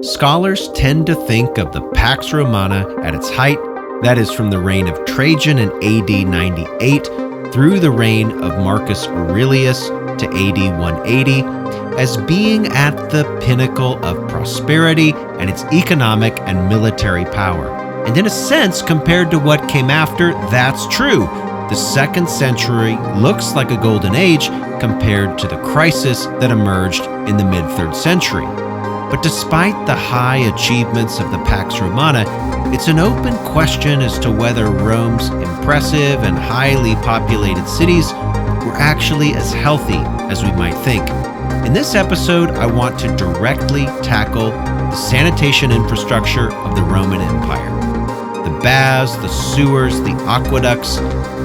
Scholars tend to think of the Pax Romana at its height, that is from the reign of Trajan in AD 98 through the reign of Marcus Aurelius to AD 180, as being at the pinnacle of prosperity and its economic and military power. And in a sense, compared to what came after, that's true. The 2nd century looks like a golden age compared to the crisis that emerged in the mid-3rd century. But despite the high achievements of the Pax Romana, it's an open question as to whether Rome's impressive and highly populated cities were actually as healthy as we might think. In this episode, I want to directly tackle the sanitation infrastructure of the Roman Empire. The baths, the sewers, the aqueducts,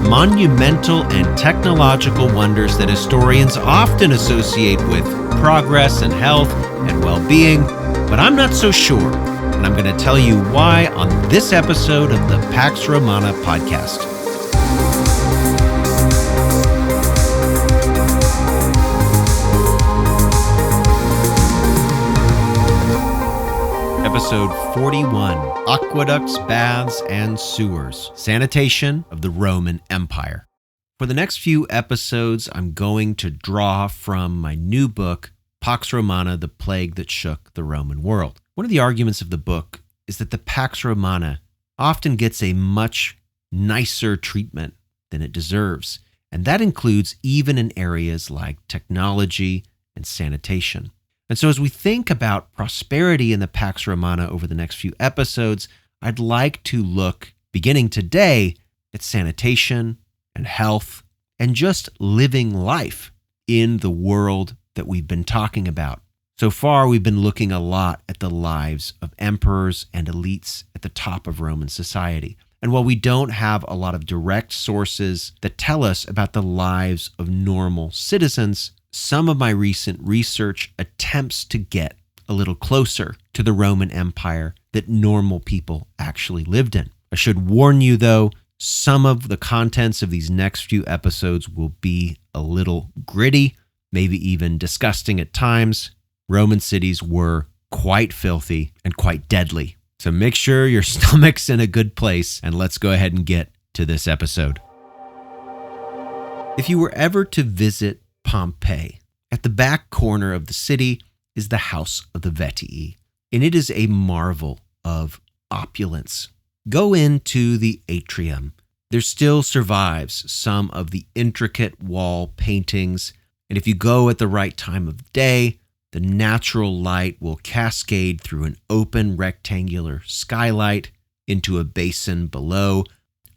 monumental and technological wonders that historians often associate with progress and health and well-being, but I'm not so sure, and I'm going to tell you why on this episode of the Pax Romana podcast. Episode 41, Aqueducts, Baths, and Sewers, Sanitation of the Roman Empire. For the next few episodes, I'm going to draw from my new book, Pax Romana, The Plague That Shook the Roman World. One of the arguments of the book is that the Pax Romana often gets a much nicer treatment than it deserves, and that includes even in areas like technology and sanitation. And so as we think about prosperity in the Pax Romana over the next few episodes, I'd like to look, beginning today, at sanitation and health and just living life in the world that we've been talking about. So far, we've been looking a lot at the lives of emperors and elites at the top of Roman society. And while we don't have a lot of direct sources that tell us about the lives of normal citizens, some of my recent research attempts to get a little closer to the Roman Empire that normal people actually lived in. I should warn you, though, some of the contents of these next few episodes will be a little gritty, maybe even disgusting at times. Roman cities were quite filthy and quite deadly. So make sure your stomach's in a good place, and let's go ahead and get to this episode. If you were ever to visit Pompeii, at the back corner of the city is the House of the Vetii, and it is a marvel of opulence. Go into the atrium. There still survives some of the intricate wall paintings, and if you go at the right time of day, the natural light will cascade through an open rectangular skylight into a basin below.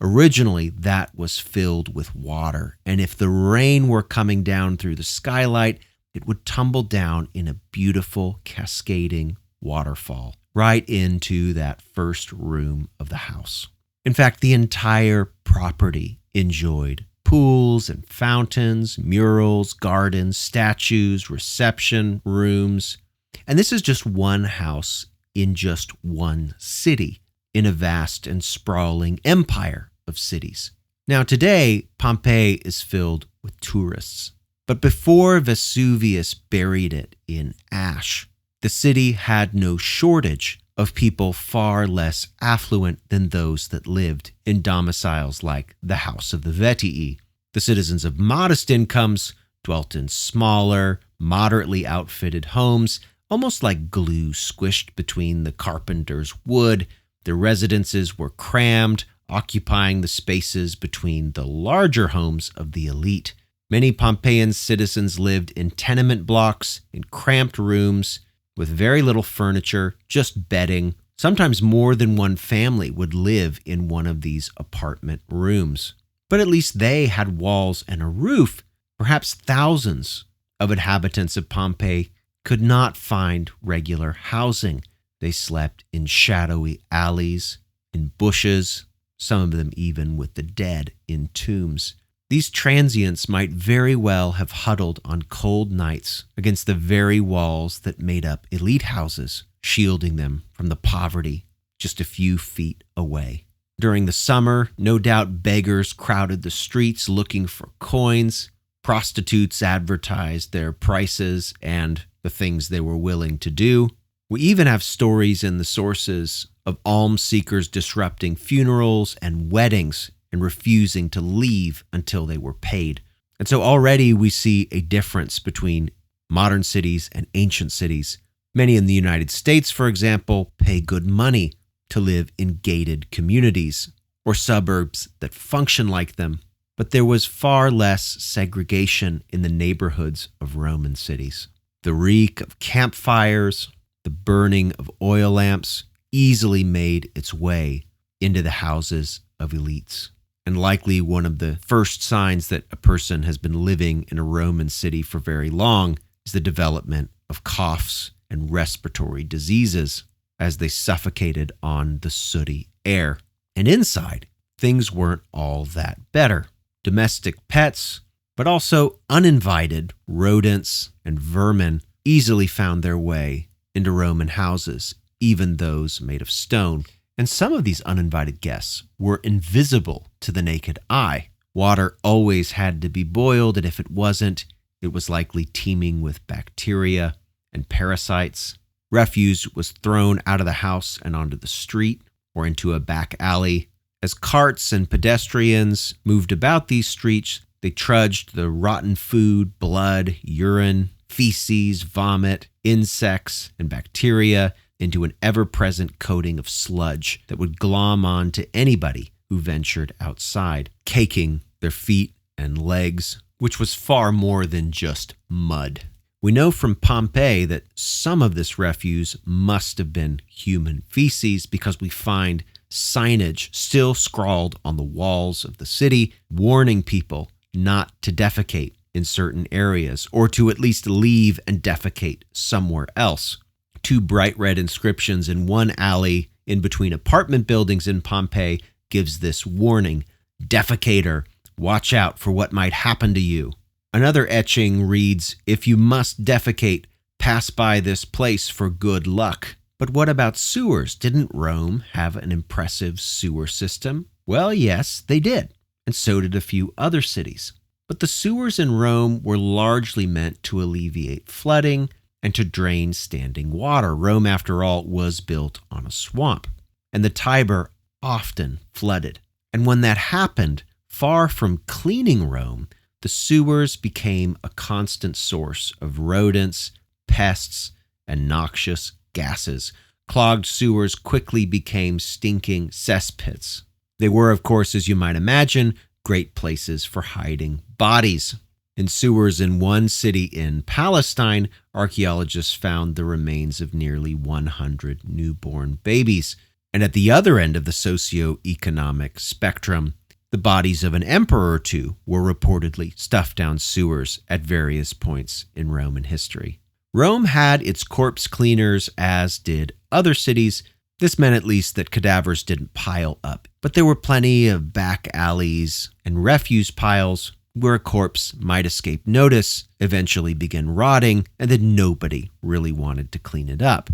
Originally, that was filled with water, and if the rain were coming down through the skylight, it would tumble down in a beautiful cascading waterfall right into that first room of the house. In fact, the entire property enjoyed pools and fountains, murals, gardens, statues, reception rooms, and this is just one house in just one city, in a vast and sprawling empire of cities. Now today, Pompeii is filled with tourists. But before Vesuvius buried it in ash, the city had no shortage of people far less affluent than those that lived in domiciles like the House of the Vetii. The citizens of modest incomes dwelt in smaller, moderately outfitted homes, almost like glue squished between the carpenter's wood. Their residences were crammed, occupying the spaces between the larger homes of the elite. Many Pompeian citizens lived in tenement blocks, in cramped rooms, with very little furniture, just bedding. Sometimes more than one family would live in one of these apartment rooms. But at least they had walls and a roof. Perhaps thousands of inhabitants of Pompeii could not find regular housing. They slept in shadowy alleys, in bushes, some of them even with the dead in tombs. These transients might very well have huddled on cold nights against the very walls that made up elite houses, shielding them from the poverty just a few feet away. During the summer, no doubt beggars crowded the streets looking for coins. Prostitutes advertised their prices and the things they were willing to do. We even have stories in the sources of alms seekers disrupting funerals and weddings and refusing to leave until they were paid. And so already we see a difference between modern cities and ancient cities. Many in the United States, for example, pay good money to live in gated communities or suburbs that function like them, but there was far less segregation in the neighborhoods of Roman cities. The reek of campfires, the burning of oil lamps easily made its way into the houses of elites. And likely one of the first signs that a person has been living in a Roman city for very long is the development of coughs and respiratory diseases as they suffocated on the sooty air. And inside, things weren't all that better. Domestic pets, but also uninvited rodents and vermin easily found their way into Roman houses, even those made of stone. And some of these uninvited guests were invisible to the naked eye. Water always had to be boiled, and if it wasn't, it was likely teeming with bacteria and parasites. Refuse was thrown out of the house and onto the street or into a back alley. As carts and pedestrians moved about these streets, they trudged the rotten food, blood, urine, feces, vomit, insects, and bacteria into an ever-present coating of sludge that would glom on to anybody who ventured outside, caking their feet and legs, which was far more than just mud. We know from Pompeii that some of this refuse must have been human feces because we find signage still scrawled on the walls of the city warning people not to defecate in certain areas or to at least leave and defecate somewhere else. 2 bright red inscriptions in one alley in between apartment buildings in Pompeii gives this warning: defecator, watch out for what might happen to you. Another etching reads, if you must defecate, pass by this place for good luck. But what about sewers? Didn't Rome have an impressive sewer system? Well, yes, they did, and so did a few other cities. But the sewers in Rome were largely meant to alleviate flooding and to drain standing water. Rome, after all, was built on a swamp, and the Tiber often flooded. And when that happened, far from cleaning Rome, the sewers became a constant source of rodents, pests, and noxious gases. Clogged sewers quickly became stinking cesspits. They were, of course, as you might imagine, great places for hiding bodies. In sewers in one city in Palestine, archaeologists found the remains of nearly 100 newborn babies. And at the other end of the socioeconomic spectrum, the bodies of an emperor or two were reportedly stuffed down sewers at various points in Roman history. Rome had its corpse cleaners, as did other cities. This meant at least that cadavers didn't pile up, but there were plenty of back alleys and refuse piles where a corpse might escape notice, eventually begin rotting, and then nobody really wanted to clean it up.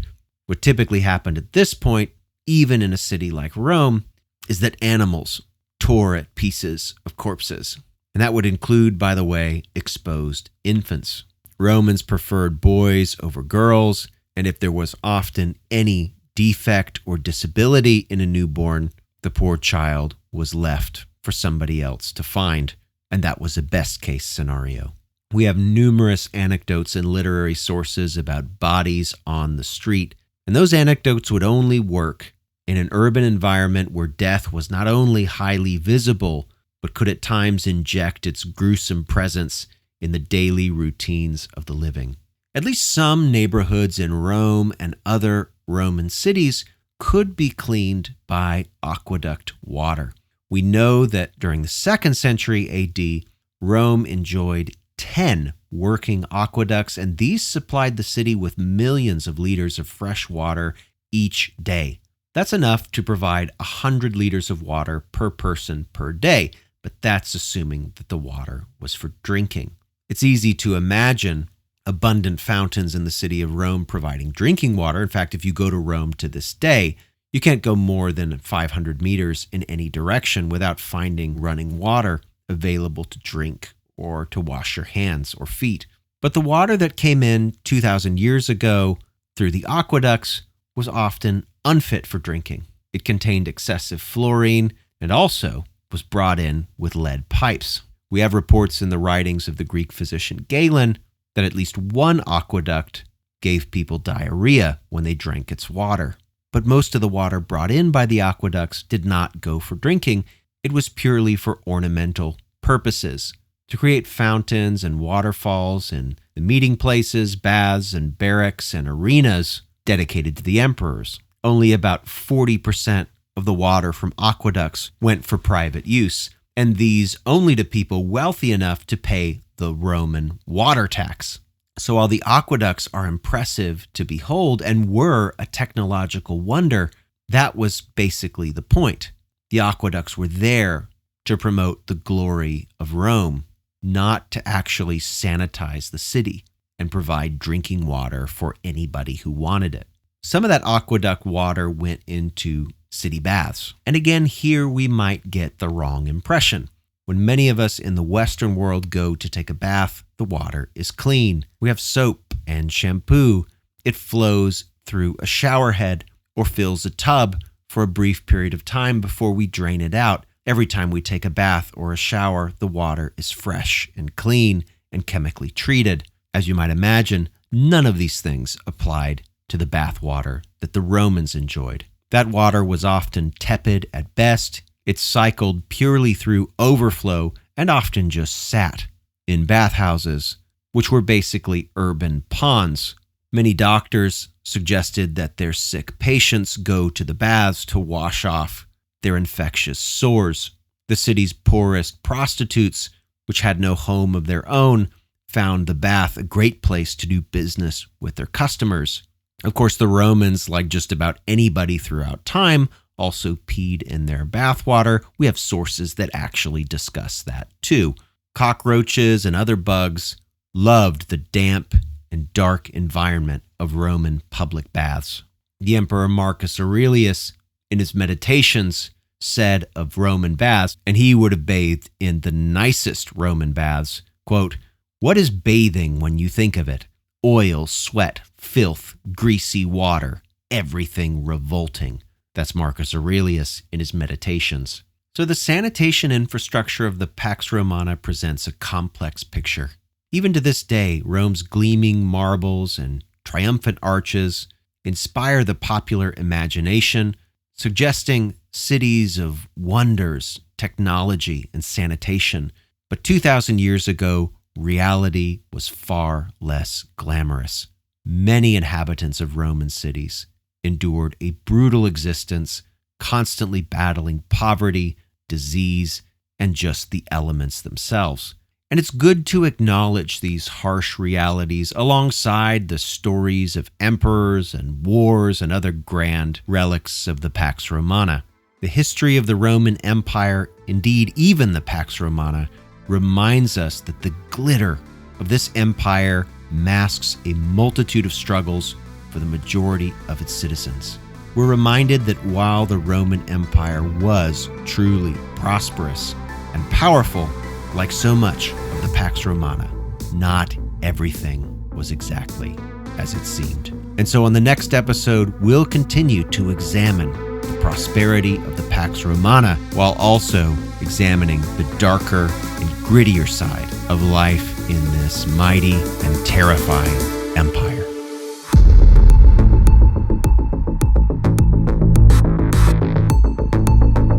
What typically happened at this point, even in a city like Rome, is that animals tore at pieces of corpses. And that would include, by the way, exposed infants. Romans preferred boys over girls, and if there was often any defect or disability in a newborn, the poor child was left for somebody else to find, and that was a best-case scenario. We have numerous anecdotes in literary sources about bodies on the street, and those anecdotes would only work in an urban environment where death was not only highly visible, but could at times inject its gruesome presence in the daily routines of the living. At least some neighborhoods in Rome and other Roman cities could be cleaned by aqueduct water. We know that during the 2nd century AD, Rome enjoyed 10 working aqueducts, and these supplied the city with millions of liters of fresh water each day. That's enough to provide 100 liters of water per person per day, but that's assuming that the water was for drinking. It's easy to imagine abundant fountains in the city of Rome providing drinking water. In fact, if you go to Rome to this day, you can't go more than 500 meters in any direction without finding running water available to drink or to wash your hands or feet. But the water that came in 2,000 years ago through the aqueducts was often unfit for drinking. It contained excessive fluorine and also was brought in with lead pipes. We have reports in the writings of the Greek physician Galen that at least one aqueduct gave people diarrhea when they drank its water. But most of the water brought in by the aqueducts did not go for drinking. It was purely for ornamental purposes, to create fountains and waterfalls in the meeting places, baths and barracks and arenas dedicated to the emperors. Only about 40% of the water from aqueducts went for private use, and these only to people wealthy enough to pay the Roman water tax. So while the aqueducts are impressive to behold and were a technological wonder, that was basically the point. The aqueducts were there to promote the glory of Rome, not to actually sanitize the city and provide drinking water for anybody who wanted it. Some of that aqueduct water went into city baths. And again, here we might get the wrong impression. When many of us in the Western world go to take a bath, the water is clean. We have soap and shampoo. It flows through a shower head or fills a tub for a brief period of time before we drain it out. Every time we take a bath or a shower, the water is fresh and clean and chemically treated. As you might imagine, none of these things applied to the bath water that the Romans enjoyed. That water was often tepid at best. It cycled purely through overflow and often just sat in bathhouses, which were basically urban ponds. Many doctors suggested that their sick patients go to the baths to wash off their infectious sores. The city's poorest prostitutes, which had no home of their own, found the bath a great place to do business with their customers. Of course, the Romans, like just about anybody throughout time, also peed in their bathwater. We have sources that actually discuss that too. Cockroaches and other bugs loved the damp and dark environment of Roman public baths. The Emperor Marcus Aurelius, in his Meditations, said of Roman baths, and he would have bathed in the nicest Roman baths, quote, "What is bathing when you think of it? Oil, sweat, filth, greasy water, everything revolting." That's Marcus Aurelius in his Meditations. So the sanitation infrastructure of the Pax Romana presents a complex picture. Even to this day, Rome's gleaming marbles and triumphant arches inspire the popular imagination, suggesting cities of wonders, technology, and sanitation. But 2,000 years ago, reality was far less glamorous. Many inhabitants of Roman cities endured a brutal existence, constantly battling poverty, disease, and just the elements themselves. And it's good to acknowledge these harsh realities alongside the stories of emperors and wars and other grand relics of the Pax Romana. The history of the Roman Empire, indeed even the Pax Romana, reminds us that the glitter of this empire masks a multitude of struggles for the majority of its citizens. We're reminded that while the Roman Empire was truly prosperous and powerful, like so much of the Pax Romana, not everything was exactly as it seemed. And so on the next episode, we'll continue to examine the prosperity of the Pax Romana while also examining the darker and grittier side of life in this mighty and terrifying empire.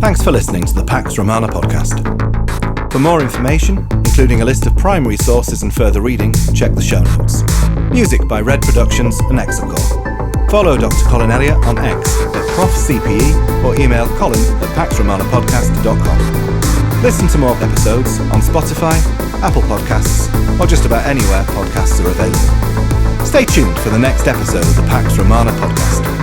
Thanks for listening to the Pax Romana podcast. For more information, including a list of primary sources and further reading, check the show notes. Music by Red Productions and Exocor. Follow Dr. Colin Elliott on X at ProfCPE or email colin@paxromanapodcast.com. Listen to more episodes on Spotify, Apple Podcasts, or just about anywhere podcasts are available. Stay tuned for the next episode of the Pax Romana podcast.